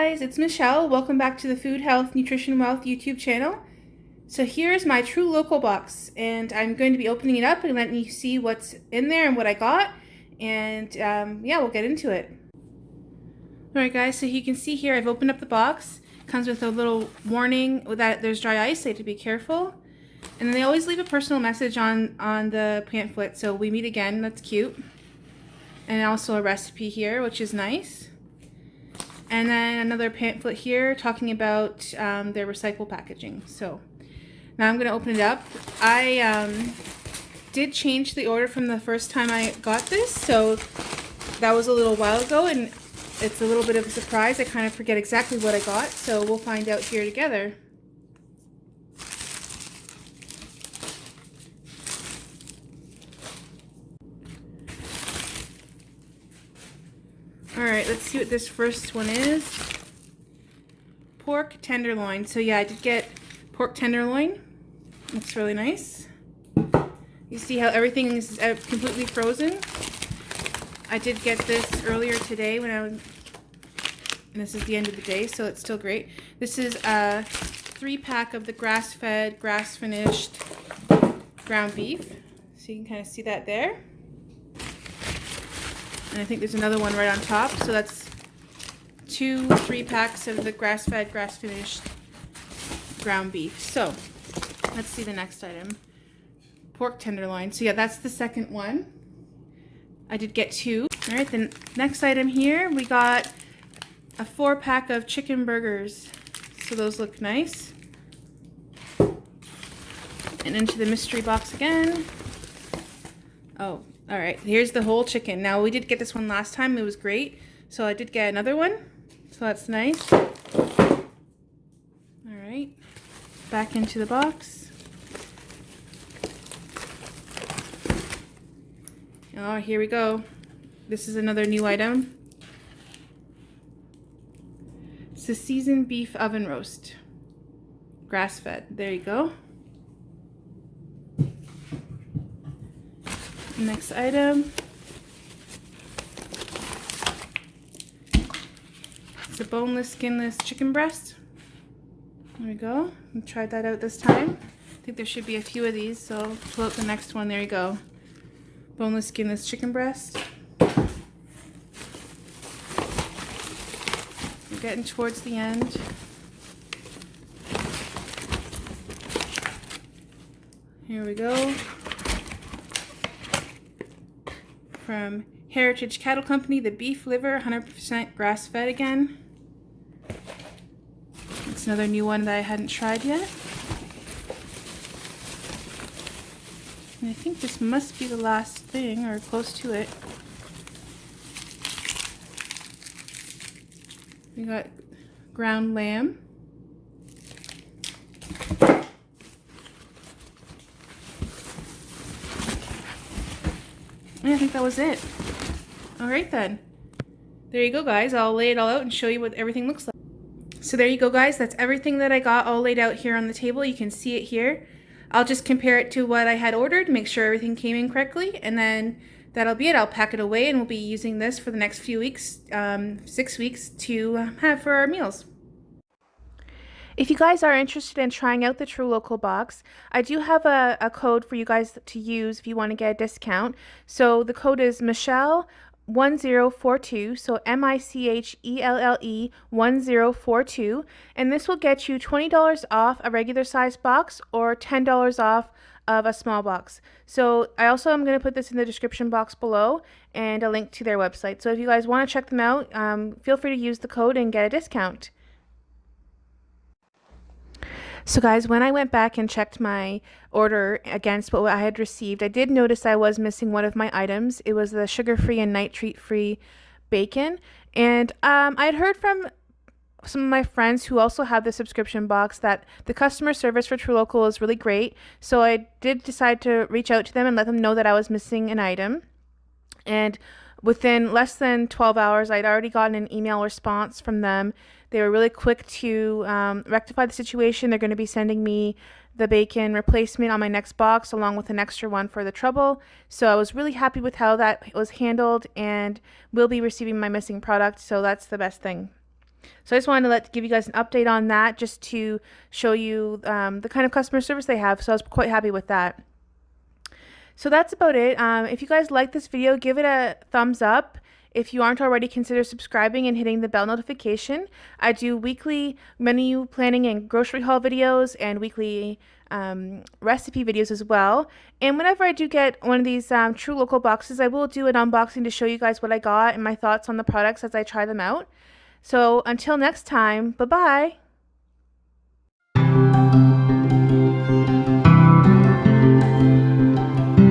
guys, it's Michelle. Welcome back to the Food, Health, Nutrition, Wealth YouTube channel. So here's my truLOCAL box, and I'm going to be opening it up and letting you see what's in there and what I got. And yeah, we'll get into it. Alright guys, so you can see here I've opened up the box. It comes with a little warning that there's dry ice, so you have to be careful. And then they always leave a personal message on the pamphlet, so we meet again. That's cute. And also a recipe here, which is nice. And then another pamphlet here talking about their recycled packaging. So now I'm going to open it up. I did change the order from the first time I got this, so that was a little while ago, and it's a little bit of a surprise. I kind of forget exactly what I got, so we'll find out here together. Alright, let's see what this first one is. Pork Tenderloin. So yeah, I did get pork tenderloin. Looks really nice. You see how everything is completely frozen? I did get this earlier today when I was, and this is the end of the day, so it's still great. This is a 3-pack of the grass-fed, grass-finished ground beef. So you can kind of see that there. And I think there's another one right on top. So that's 2 3-packs of the grass-fed, grass-finished ground beef. So let's see the next item. Pork tenderloin. So yeah, that's the second one. I did get 2. All right, the next item here, we got a 4-pack of chicken burgers. So those look nice. And into the mystery box again. Oh. All right, here's the whole chicken. Now, we did get this one last time. It was great. So I did get another one. So that's nice. All right, back into the box. Oh, here we go. This is another new item. It's a seasoned beef oven roast. Grass-fed. There you go. Next item. It's a boneless, skinless chicken breast. There we go. I tried that out this time. I think there should be a few of these, so I'll pull out the next one. There you go. Boneless, skinless chicken breast. We're getting towards the end. Here we go. From Heritage Cattle Company, the beef liver, 100% grass-fed again. It's another new one that I hadn't tried yet. And I think this must be the last thing, or close to it. We got ground lamb. I think that was it. Alright then. There you go guys. I'll lay it all out and show you what everything looks like. So there you go guys. That's everything that I got all laid out here on the table. You can see it here. I'll just compare it to what I had ordered, make sure everything came in correctly, and then that'll be it. I'll pack it away and we'll be using this for the next few weeks, 6 weeks, to have for our meals. If you guys are interested in trying out the truLOCAL box, I do have a code for you guys to use if you want to get a discount. So the code is Michelle1042, so MICHELLE 1042, and this will get you $20 off a regular size box or $10 off of a small box. So I also am going to put this in the description box below and a link to their website. So if you guys want to check them out, feel free to use the code and get a discount. So guys, when I went back and checked my order against what I had received, I did notice I was missing one of my items. It was the sugar-free and nitrate-free bacon. And I had heard from some of my friends who also have the subscription box that the customer service for truLOCAL is really great. So I did decide to reach out to them and let them know that I was missing an item. And within less than 12 hours, I'd already gotten an email response from them. They were really quick to rectify the situation. They're going to be sending me the bacon replacement on my next box along with an extra one for the trouble. So I was really happy with how that was handled and will be receiving my missing product. So that's the best thing. So I just wanted to give you guys an update on that, just to show you the kind of customer service they have. So I was quite happy with that. So that's about it. If you guys like this video, give it a thumbs up. If you aren't already, consider subscribing and hitting the bell notification. I do weekly menu planning and grocery haul videos and weekly recipe videos as well. And whenever I do get one of these truLOCAL boxes, I will do an unboxing to show you guys what I got and my thoughts on the products as I try them out. So until next time, bye-bye.